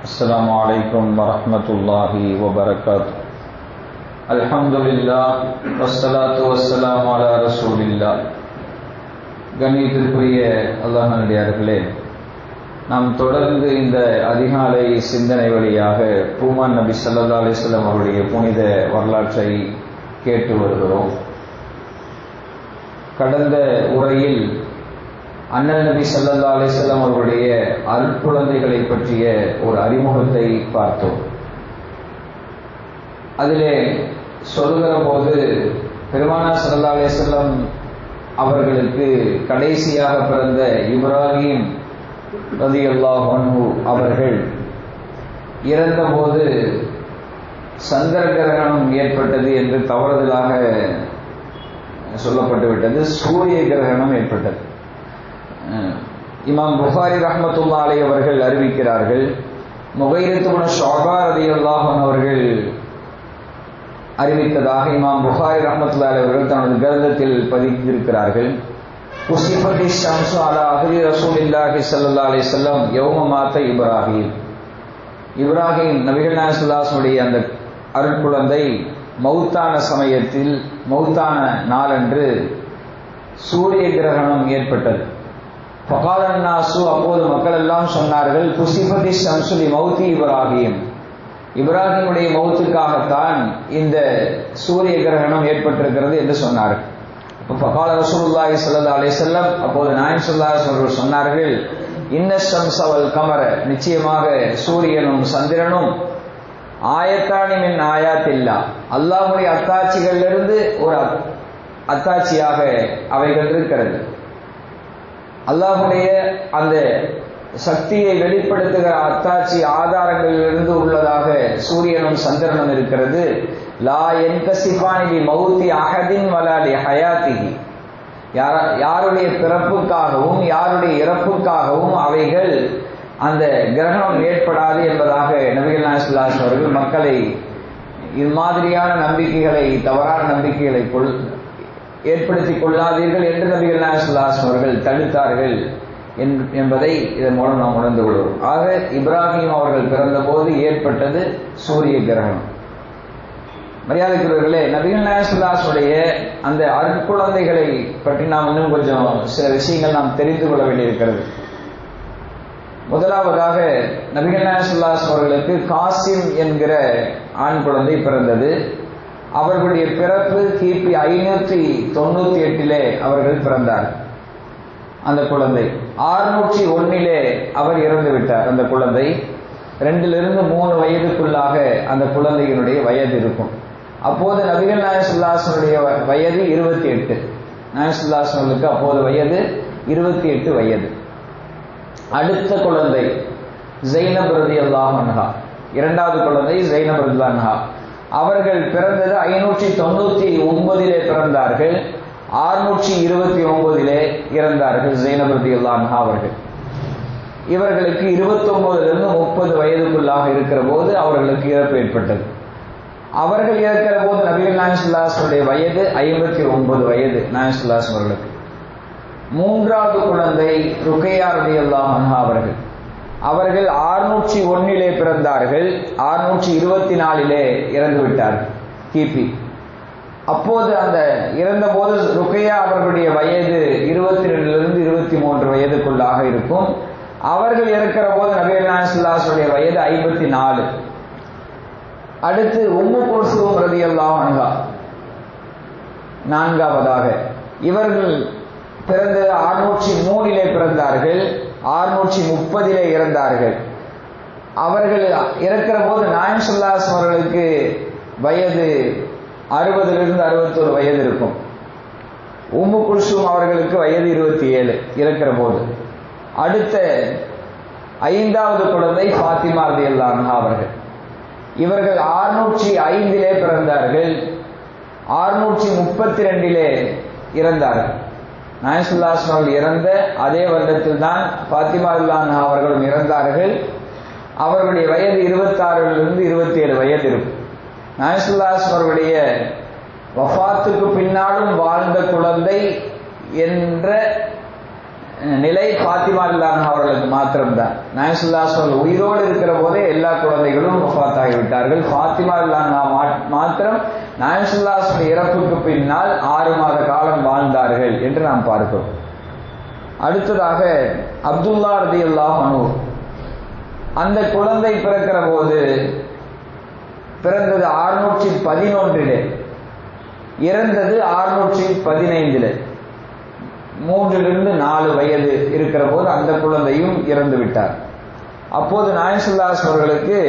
السلام عليكم ورحمة الله وبركاته. الحمد لله والصلاة والسلام على رسول الله. கண்ணியத்திற்குரிய அல்லாஹ் நல்லடியார்களே, நாம் தொடர்ந்து இந்த அதிகாலை சிந்தனை வழியாக பூமான் நபி ஸல்லல்லாஹு அலைஹி வஸல்லம் அவருடைய புனித வரலாற்றை கேட்டு வருகிறோம். கடந்த உரையில் அண்ணல் நபி ஸல்லல்லாஹு அலைஹி வஸல்லம் அவருடைய அருட்குழந்தைகளை பற்றிய ஒரு அறிமுகத்தை பார்த்தோம். அதிலே சொல்கிற போது பெருமானார் ஸல்லல்லாஹு அலைஹி வஸல்லம் அவர்களுக்கு கடைசியாக பிறந்த இப்ராஹிம் ரலியல்லாஹு அன்ஹு அவர்கள் இறந்தபோது சந்திர கிரகணம் ஏற்பட்டது என்று தவறுதலாக சொல்லப்பட்டுவிட்டது. சூரிய கிரகணம் ஏற்பட்டது. இமாம் புகாரி ரஹ்மத்துல்லாஹி அலைஹி அவர்கள் அறிவிக்கிறார்கள், முகைரத் இப்னு ஷுஅபா ரலியல்லாஹு அன்ஹு அவர்கள் அறிவித்ததாக இமாம் புகாரி ரஹ்மத்துல்லாஹி அலைஹி அவர்கள் தனது கிரந்தத்தில் பதித்திருக்கிறார்கள். குஸிஃபத்தி ஷம்ஸு அலா அஹ்லி ரசூலில்லாஹி ஸல்லல்லாஹு அலைஹி வஸல்லம் யௌம மாத இப்ராஹிம். இப்ராஹிம் நபிகள் நாயகம் ஸல்லல்லாஹு அலைஹி வஸல்லம் அந்த அருட்குழந்தை மௌத்தான சமயத்தில், மௌத்தான நாளன்று சூரிய கிரகணம் ஏற்பட்டது. ஃபகாலன் நாசு, அப்போது மக்கள் எல்லாம் சொன்னார்கள், குஸிஃபத்தி ஷம்ஸு லி மௌத்தி இப்ராஹிம், இப்ராஹிமுடைய மௌத்துக்காகத்தான் இந்த சூரிய கிரகணம் ஏற்பட்டிருக்கிறது என்று சொன்னார்கள். ஃபகால ரசூலுல்லாஹி ஸல்லல்லாஹு அலைஹி வஸல்லம், அப்போது நாயகம் ஸல்லல்லாஹு அலைஹி வஸல்லம் சொன்னார்கள், இன்ன ஷம்ஸ வல் கமர, நிச்சயமாக சூரியனும் சந்திரனும் ஆயத்தானி மின் ஆயாத்தில்லா, அல்லாஹ்வுடைய அத்தாட்சிகளிலிருந்து ஒரு அத்தாட்சியாக அவைகள் இருக்கிறது. அல்லாஹ்வுடைய அந்த சக்தியை வெளிப்படுத்துகிற அத்தாட்சி ஆதாரங்களிலிருந்து உள்ளதாக சூரியனும் சந்திரனும் இருக்கிறது. லா யன்கசிஃபானி லி மௌத்தி அஹதின் வலா லி ஹயாத்திஹி, யாருடைய பிறப்புக்காகவும் யாருடைய இறப்புக்காகவும் அவைகள் அந்த கிரகணம் ஏற்படாது என்பதாக நபிகள் நாயகம் ஸல்லல்லாஹு அலைஹி அவர்கள் மக்களை இது மாதிரியான நம்பிக்கைகளை, தவறான நம்பிக்கைகளை ஏற்படுத்திக் கொள்ளாதீர்கள் என்று நபிகள் நாயகம் ஸல்லல்லாஹு அலைஹி அவர்கள் தடுத்தார்கள் என்பதை இதன் மூலம் நாம் உணர்ந்து கொள்வோம். ஆக இப்ராஹிம் அவர்கள் பிறந்த போது ஏற்பட்டது சூரிய கிரகணம். மரியாதைக்குரியவர்களே, நபிகள் நாயகம் ஸல்லல்லாஹு அலைஹி உடைய அந்த அருட்குழந்தைகளை பற்றி நாம் இன்னும் கொஞ்சம் சில விஷயங்கள் நாம் தெரிந்து கொள்ள வேண்டியிருக்கிறது. முதலாவதாக நபிகள் நாயகம் ஸல்லல்லாஹு அலைஹி அவர்களுக்கு காசிம் என்கிற ஆண் குழந்தை பிறந்தது. அவர்களுடைய பிறப்பு கிபி 598 அவர்கள் பிறந்தார். அந்த குழந்தை 601 அவர் இறந்து விட்டார். அந்த குழந்தை 2-3 வயதுக்குள்ளாக அந்த குழந்தையினுடைய வயது இருக்கும். அப்போது நபிகள் நாயகம் ஸல்லல்லாஹு அலைஹி வயது 28. நாயகம் ஸல்லல்லாஹு அலைஹி அவர்களுக்கு அப்போது வயது 28 வயது. அடுத்த குழந்தை ஸைனப் ரலியல்லாஹு அன்ஹா, இரண்டாவது குழந்தை ஸைனப் ரலியல்லாஹு அன்ஹா. அவர்கள் பிறந்தது 599 பிறந்தார்கள். 629 இறந்தார்கள் ஸைனப் ரலியல்லாஹு அன்ஹா அவர்கள். இவர்களுக்கு 29-30 வயதுக்குள்ளாக இருக்கிற போது அவர்களுக்கு இறப்பு ஏற்பட்டது. அவர்கள் இறக்கிற போது நபிகள் நாயகம் ஸல்லல்லாஹு அலைஹி வயது 59 வயது நாயகம் ஸல்லல்லாஹு அலைஹி அவர்களுக்கு. மூன்றாவது குழந்தை ருக்கையா ரலியல்லாஹு அன்ஹா அவர்கள். அவர்கள் 601 பிறந்தார்கள். 624 இறந்து விட்டார்கள் கிபி. அப்போது அந்த இறந்த போது ருக்கையா அவர்களுடைய வயது 22-23 வயதுக்குள்ளாக இருக்கும். அவர்கள் இறக்கிற போது நபிகள் நாயகம் ஸல்லல்லாஹு அலைஹி வயது 54. அடுத்து உம்மு குல்சூம் ரலியல்லாஹு அன்ஹா நான்காவதாக. இவர்கள் பிறந்தது 603 பிறந்தார்கள். 630 இறந்தார்கள். அவர்கள் இறக்கிற போது நாயகம் ஸல்லல்லாஹு அலைஹி அவர்களுக்கு வயது 60-61 வயது இருக்கும். உம்மு குல்சூம் அவர்களுக்கு வயது 27 இறக்கிற போது. அடுத்த 5வது குழந்தை ஃபாத்திமா ரலியல்லாஹு அன்ஹா அவர்கள். இவர்கள் 605 பிறந்தார்கள். 632 இறந்தார்கள். நாயகம் ஸல்லல்லாஹு அலைஹி அவர்கள் இறந்த அதே வருடத்தில் தான் ஃபாத்திமா ரலியல்லாஹு அன்ஹா அவர்களும் இறந்தார்கள். அவர்களுடைய வயது 26-27 வயது இருக்கும். நாயகம் ஸல்லல்லாஹு அலைஹி அவர்களுடைய வஃபாத்துக்கு பின்னாலும் வாழ்ந்த குழந்தை என்ற நிலை ஃபாத்திமா ரலியல்லாஹு அன்ஹா அவர்களுக்கு மாத்திரம்தான். நாயகம் ஸல்லல்லாஹு அலைஹி வஸல்லம் உயிரோடு இருக்கிற போதே எல்லா குழந்தைகளும் வஃபாத் ஆகிவிட்டார்கள். ஃபாத்திமா ரலியல்லாஹு அன்ஹா மாத்திரம் நாயகம் ஸல்லல்லாஹு அலைஹி வஸல்லம் இறப்புக்கு பின்னால் 6 மாத காலம் வாழ்ந்தார்கள் என்று நாம் பார்க்கிறோம். அடுத்ததாக அப்துல்லா ரலியல்லாஹு அன்ஹு, அந்த குழந்தை பிறக்கிற போது பிறந்தது 611, இறந்தது 615. 3 to 4 வயது இருக்கிற போது அந்த குழந்தையும் இறந்து விட்டார். அப்போது நாயகம் ஸல்லல்லாஹு அலைஹி வஸல்லம் அவர்களுக்கு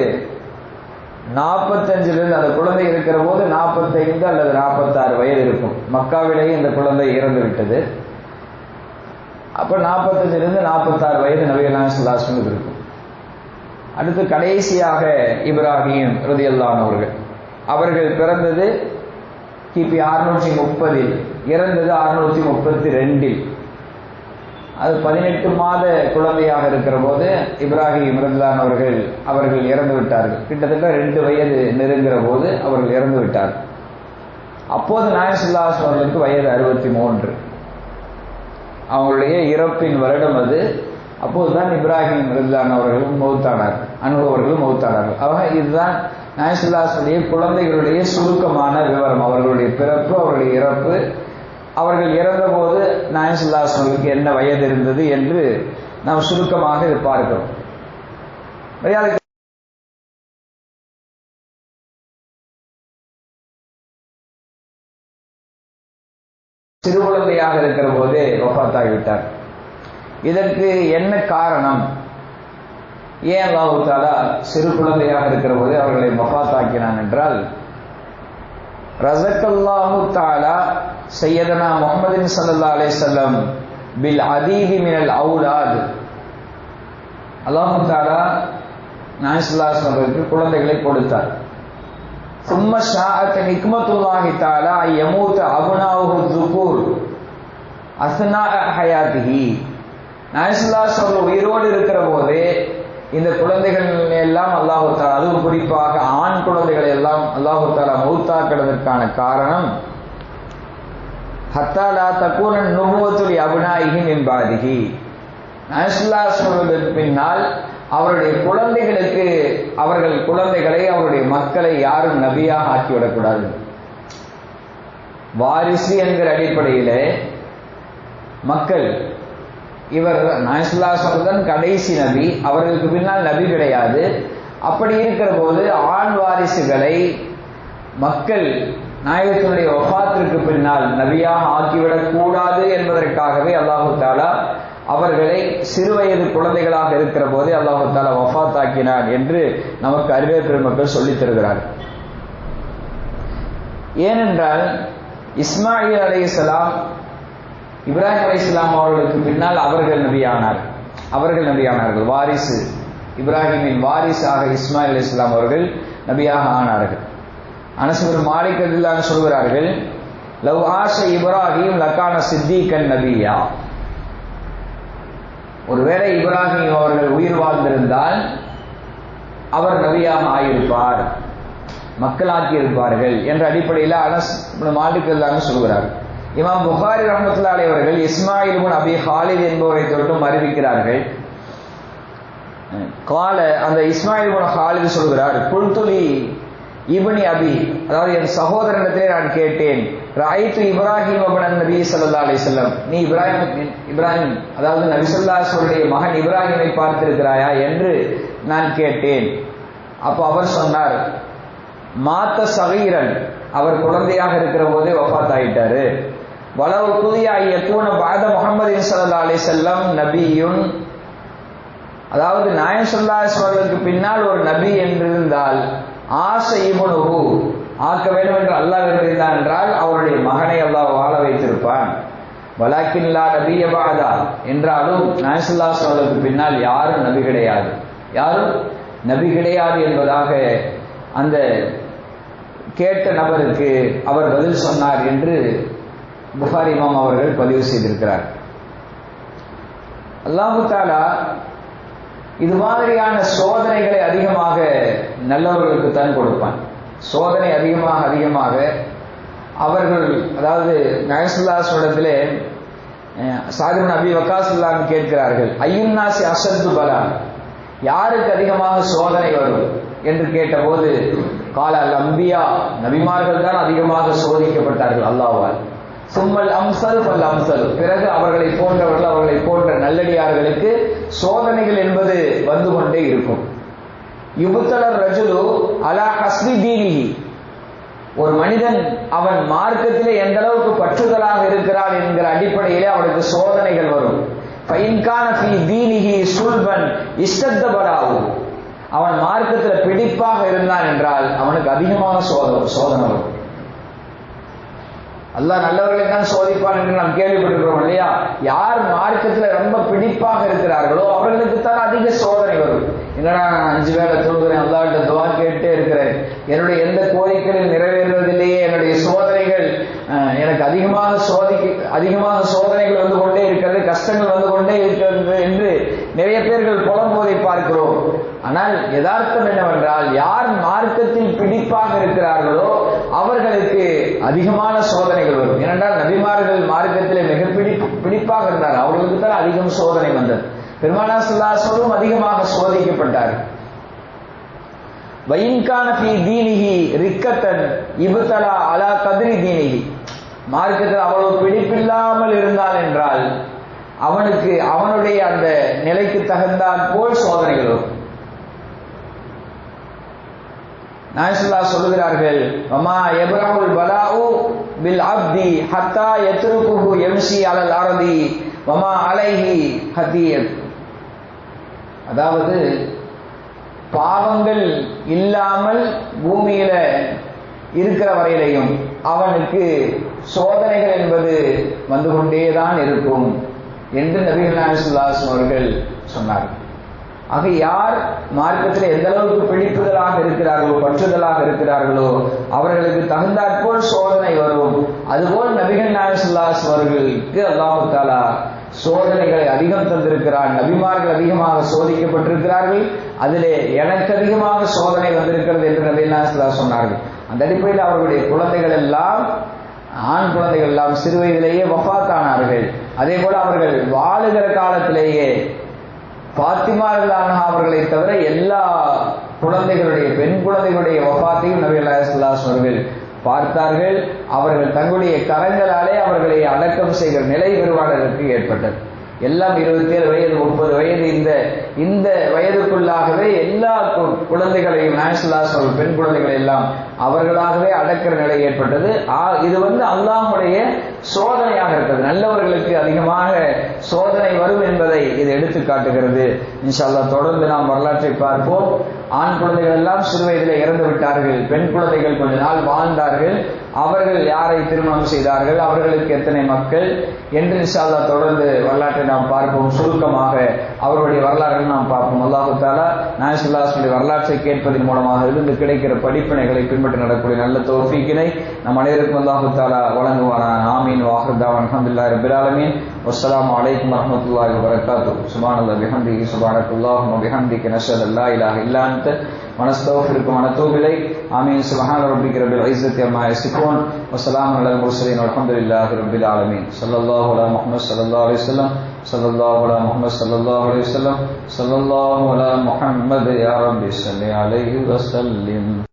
45 அந்த குழந்தை இருக்கிற போது 45 அல்லது 46 வயது இருக்கும். மக்காவிலேயே இந்த குழந்தை இறந்து விட்டது. அப்ப 45 46 வயது நபி நாயகம் ஸல்லல்லாஹு அலைஹி வஸல்லம் இருக்கும். அடுத்து கடைசியாக இப்ராஹிம் ரலியல்லாஹு அன்ஹு அவர்கள் பிறந்தது கிபி 630, இறந்தது 632. அது 18 மாத குழந்தையாக இருக்கிற போது இப்ராஹிம் ரலியல்லாஹு அன்ஹு அவர்கள் இறந்து விட்டார்கள். கிட்டத்தட்ட 2 வயது நெருங்கிற போது அவர்கள் இறந்து விட்டார்கள். அப்போது நாயகம் ஸல்லல்லாஹு அலைஹி வஸல்லம் அவர்களுக்கு வயது 63. அவங்களுடைய இறப்பின் வருடம் அது. அப்போதுதான் இப்ராஹிம் ரலியல்லாஹு அவர்களும் மௌத்தானார், அவர்களும் மௌத்தானார்கள். ஆக இதுதான் நாயகம் ஸல்லல்லாஹு அலைஹி வஸல்லம் குழந்தைகளுடைய சுருக்கமான விவரம். அவர்களுடைய பிறப்பு, அவர்களுடைய இறப்பு, அவர்கள் இறந்த போது நாயகம் ஸல்லல்லாஹு அலைஹி வஸல்லம் என்ன வயது இருந்தது என்று நாம் சுருக்கமாக இது பார்க்கிறோம். சிறு குழந்தையாக இருக்கிற போதே வஃபாத்தாகிவிட்டார். இதற்கு என்ன காரணம்? ஏன் அல்லாஹ் தஆலா சிறு குழந்தையாக இருக்கிற போதே அவர்களை வஃபாத்தாக்கினான் என்றால், ரஸக்கல்லாஹு தஆலா சையதனா முஹம்மதின் ஸல்லல்லாஹு அலைஹி வஸல்லம் பில் அதீதி மினல் அவுலாத். அல்லாஹ் தஆலா நாயகம் ஸல்லல்லாஹு அலைஹி வஸல்லம் குழந்தைகளை கொடுத்தார். ثم شاءت حكمة الله تعالى أن يموت أبناؤه الذكور أثناء حياته. நாயகம் ஸல்லல்லாஹு அலைஹி வஸல்லம் உயிரோடு இருக்கிற போதே இந்த குழந்தைகள் எல்லாம் அல்லாஹ் தஆலா, அதுவும் குறிப்பாக ஆண் குழந்தைகளை எல்லாம் அல்லாஹ் தஆலா மௌத்தாக்குவதற்கான காரணம், ஹத்தா லா தகூன நுபுவத்து லி அப்னாஇஹி மின் பாதிஹி. நாயகம் ஸல்லல்லாஹு அலைஹி வஸல்லம் பின்னால் அவருடைய குழந்தைகளுக்கு, அவர்கள் குழந்தைகளை, அவருடைய மக்களை யாரும் நபியாக ஆக்கிவிடக்கூடாது. வாரிசு என்கிற அடிப்படையிலே மக்கள், இவர் நாயகம் ஸல்லல்லாஹு அலைஹி வஸல்லம் கடைசி நபி, அவர்களுக்கு பின்னால் நபி கிடையாது. அப்படி இருக்கிற போது ஆண் வாரிசுகளை மக்கள் நாயகத்தினுடைய வஃபாத்திற்கு பின்னால் நபியாக ஆக்கிவிடக் கூடாது என்பதற்காகவே அல்லாஹு தஆலா அவர்களை சிறுவயது குழந்தைகளாக இருக்கிற போதே அல்லாஹு தஆலா வஃபாத்தாக்கினார் என்று நமக்கு அறிவே பெருமக்கள் சொல்லித் தருகிறார். ஏனென்றால் இஸ்மாயில் அலைஹிஸ்ஸலாம், இப்ராஹிம் அலைஹிஸ்ஸலாம் அவர்களுக்கு பின்னால் அவர்கள் நபியானார்கள். வாரிசு, இப்ராஹிமின் வாரிசாக இஸ்மாயில் அலைஹிஸ்ஸலாம் அவர்கள் நபியாக ஆனார்கள். அனஸ் பின் மாலிக் ரலியல்லாஹு அன்ஹு சொல்கிறார்கள், லவ் ஆஷ இப்ராஹிம் லகான சித்தீகன் நபியா. ஒருவேளை இப்ராஹிம் அவர்கள் உயிர் வாழ்ந்திருந்தால் அவர் நபியாக ஆகியிருப்பார், மக்களாக்கி இருப்பார்கள் என்ற அடிப்படையில் அனஸ் பின் மாலிக் ரலியல்லாஹு அன்ஹு சொல்கிறார்கள். இமாம் புகாரி ரஹ்மத்துல்லாஹி அலைஹி அவர்கள் இஸ்மாயில் இப்னு அபி ஹாலித் என்பவரை தொட்டும் அறிவிக்கிறார்கள். கால, அந்த இஸ்மாயில் இப்னு ஹாலித் சொல்கிறார், குல்துலி இப்னி அபி, அதாவது என் சகோதரனிடத்திலே நான் கேட்டேன், ரஅய்து இப்ராஹிம் இப்னு நபி ஸல்லல்லாஹு அலைஹி வஸல்லம், நீ இப்ராஹிம் அதாவது நபி ஸல்லல்லாஹு அலைஹி வஸல்லம் மகன் இப்ராஹிமை பார்த்திருக்கிறாயா என்று நான் கேட்டேன். அப்போ அவர் சொன்னார், மாத்த சகீரன், அவர் குழந்தையாக இருக்கிற போதே வஃபாத் ஆயிட்டாரு. வலவு குதியா யகூன பஅத முஹம்மதின் ஸல்லல்லாஹு அலைஹி வஸல்லம் நபியுன், அதாவது நாயகம் ஸல்லல்லாஹு அலைஹி வஸல்லம் பின்னால் ஒரு நபி என்றிருந்தால், ஆசை இப்னுஹு, ஆக்க வேண்டும் என்று அல்லாஹ் விரும்பினான் என்றால் அவருடைய மகனை அல்லாஹ் வாழ வைத்திருப்பான். வலாக்கின் லா நபிய பஅதா, என்றாலும் நாயகம் ஸல்லல்லாஹு அலைஹி வஸல்லம் பின்னால் யாரும் நபி கிடையாது, யாரும் நபி கிடையாது என்பதாக அந்த கேட்ட நபருக்கு அவர் பதில் சொன்னார் என்று புகாரி இமாம் அவர்கள் பதிவு செய்திருக்கிறார். அல்லாஹு தஆலா இது மாதிரியான சோதனைகளை அதிகமாக நல்லவர்களுக்கு தான் கொடுப்பான். சோதனை அதிகமாக அவர்கள், அதாவது நாயகம் ஸல்லல்லாஹு அலைஹி வஸல்லத்திலே சாத் இப்னு அபி வக்காஸ் ரலியல்லாஹு கேட்கிறார்கள், ஐயுன்னாசி அஷத்து பலா, யாருக்கு அதிகமாக சோதனை வரும் என்று கேட்டபோது, கால அல் அம்பியா, நபிமார்கள் தான் அதிகமாக சோதிக்கப்பட்டார்கள் அல்லாஹ்வால். சும்மல் அம்சல் பல் அம்சல், பிறகு அவர்களை போன்றவர்கள் அவர்களை போன்ற நல்லடியார்களுக்கு சோதனைகள் என்பது வந்து கொண்டே இருக்கும். யுபுத்தலர் ரஜுலு அலா ஹஸ்பி தீனிஹி, ஒரு மனிதன் அவன் மார்க்கத்திலே எந்த அளவுக்கு பற்றுதலாக இருக்கிறான் என்கிற அடிப்படையிலே அவனுக்கு சோதனைகள் வரும். ஃபைன்கான ஃபீ தீனிஹி சுல்பன் இஸ்தத்த பலாவு, அவன் மார்க்கத்தில் பிடிப்பாக இருந்தான் என்றால் அவனுக்கு அதிகமாக சோதனை வரும். அல்லாஹ் நல்லவர்களை தான் சோதிப்பான் என்று நாம் கேள்விப்பட்டிருக்கிறோம் இல்லையா? யார் மார்க்கத்தில் ரொம்ப பிடிப்பாக இருக்கிறார்களோ அவர்களுக்கு தான் அதிக சோதனை வரும். என்னடா நான் 5 வேளை தொழுகிறேன், அல்லாஹ்விட்ட துஆ கேட்டே இருக்கிறேன், என்னுடைய எந்த கோரிக்கைகள் நிறைவேறுவதில்லையே, என்னுடைய சோதனைகள் எனக்கு அதிகமாக சோதனைகள் வந்து கொண்டே இருக்கிறது, கஷ்டங்கள் வந்து கொண்டே இருக்கிறது என்று நிறைய பேர்கள் புலம்புவதை பார்க்கிறோம். ஆனால் யதார்த்தம் என்னவென்றால், யார் மார்க்கத்தில் பிடிப்பாக இருக்கிறார்களோ அவர்களுக்கு அதிகமான சோதனைகள் வரும். ஏனென்றால் நபிமார்கள் மார்க்கத்திலே மிக பிடிப்பாக இருந்தார், அவர்களுக்கு தான் அதிகம் சோதனை வந்தது. பெருமானார் ஸல்லல்லாஹு அலைஹி வஸல்லம் அதிகமாக சோதிக்கப்பட்டார். வைன்கான ஃபீ தீனிஹி ரிக்கத்தன் இப்தலா அலா கத்ரி தீனிஹி, மார்க்கத்தில் அவ்வளவு பிடிப்பில்லாமல் இருந்தால் என்றால் அவனுக்கு அவனுடைய அந்த நிலைக்கு தகுந்தால் போல் சோதனைகள் வரும். நாயசுல்லா சொல்லுகிறார்கள், வமா யப்ரஹுல் பலாஉ பில் அப்தி ஹத்தா யத்ருகுஹு யம்ஷி அலல் அர்தி வமா அலைஹி ஹதியத், அதாவது பாவங்கள் இல்லாமல் பூமியில இருக்கிற வரையிலையும் அவனுக்கு சோதனைகள் என்பது வந்து கொண்டேதான் இருக்கும் என்று நபிகள் நாயகம் ஸல்லல்லாஹு அலைஹி வஸல்லம் அவர்கள் சொன்னார்கள். ஆக யார் மார்க்கத்தில் எந்த அளவுக்கு பிடிப்புதலாக இருக்கிறார்களோ பற்றுதலாக இருக்கிறார்களோ அவர்களுக்கு தகுந்தாற்போல் சோதனை வரும். அதுபோல் நபிகள் நாயகம் ஸல்லல்லாஹு அலைஹி வஸல்லம் அவர்களுக்கு அல்லாஹ் தஆலா சோதனைகளை அதிகம் தந்திருக்கிறார். நபிமார்கள் அதிகமாக சோதிக்கப்பட்டிருக்கிறார்கள், அதிலே எனக்கு அதிகமாக சோதனை வந்திருக்கிறது என்று நபிகள் நாயகம் ஸல்லல்லாஹு அலைஹி வஸல்லம் சொன்னார்கள். அந்த அடிப்படையில் அவர்களுடைய குழந்தைகள் எல்லாம், ஆண் குழந்தைகள் எல்லாம் சிறு வயதிலேயே வஃபாத்தானார்கள். அதே போல அவர்கள் வாழுகிற காலத்திலேயே ஃபாத்திமா ரலியல்லாஹு அவர்களை தவிர எல்லா குழந்தைகளுடைய பெண் குழந்தைகளுடைய வஃபாத்தையும் நபிகள் நாயகம் ஸல்லல்லாஹு அலைஹி வஸல்லம் அவர்கள் பார்த்தார்கள். அவர்கள் தங்களுடைய கரங்களாலே அவர்களை அடக்கம் செய்கிற நிலை பெறுவாளர்களுக்கு ஏற்பட்டது. எல்லாம் 27 வயது 30 வயது இந்த வயதுக்குள்ளாகவே எல்லா குழந்தைகளையும் நாயகம் ஸல்லல்லாஹு அலைஹி வஸல்லம் பெண் குழந்தைகளை எல்லாம் அவர்களாகவே அடக்கிற நிலை ஏற்பட்டது. இது அல்லாஹ்வுடைய சோதனையாக இருக்கிறது. நல்லவர்களுக்கு அதிகமாக சோதனை வரும் என்பதை இது எடுத்து காட்டுகிறது. இன்ஷா அல்லாஹ் தொடர்ந்து நாம் வரலாற்றை பார்ப்போம். ஆண் குழந்தைகள் எல்லாம் சிறு வயதிலே இறந்து விட்டார்கள், பெண் குழந்தைகள் கொஞ்ச நாள் வாழ்ந்தார்கள். அவர்கள் யாரை திருமணம் செய்தார்கள், அவர்களுக்கு எத்தனை மக்கள் என்று இன்ஷா அல்லாஹ் தொடர்ந்து வரலாற்றை நாம் பார்ப்போம். சுருக்கமாக அவர்களுடைய வரலாறுகள் நாம் பார்ப்போம். அல்லாஹ் தஆலா நாயகம் ஸல்லல்லாஹு அலைஹி வஸல்லம் வரலாற்றை கேட்பதன் மூலமாக இருந்து கிடைக்கிற படிப்பினைகளை பின்பற்றி நடக்கக்கூடிய நல்ல தௌஃபீக்கினை நம் அனைவருக்கும் அல்லாஹ் தஆலா வழங்குவானாக. ஆமீன். வாஹிர் தஅவானா அல்ஹம்துலில்லாஹி ரப்பில் ஆலமீன். வஸ்ஸலாமு அலைக்கும் வரஹ்மத்துல்லாஹி வபரகாத்துஹு. சுப்ஹானல்லாஹி வபிஹம்திஹி சுப்ஹானக்கல்லாஹும்ம வபிஹம்திக நஷ்ஹது அல்லா இலாஹ இல்லா அன்த வனஸ்தக்ஃபிருக வனதூபு இலைக். ஆமீன். சுப்ஹான ரப்பிக ரப்பில் இஸ்ஸத்தி அம்மா யசிஃபூன் வஸ்ஸலாமு அலல் முர்ஸலீன் வல்ஹம்துலில்லாஹி ரப்பில் ஆலமீன். ஸல்லல்லாஹு அலா முஹம்மது ஸல்லல்லாஹு அலைஹி வஸல்லம், ஸல்லல்லாஹு அலா முஹம்மது ஸல்லல்லாஹு அலைஹி வஸல்லம், ஸல்லல்லாஹு அலா முஹம்மது யா ரப்பி ஸல்லி அலைஹி வஸல்லிம்.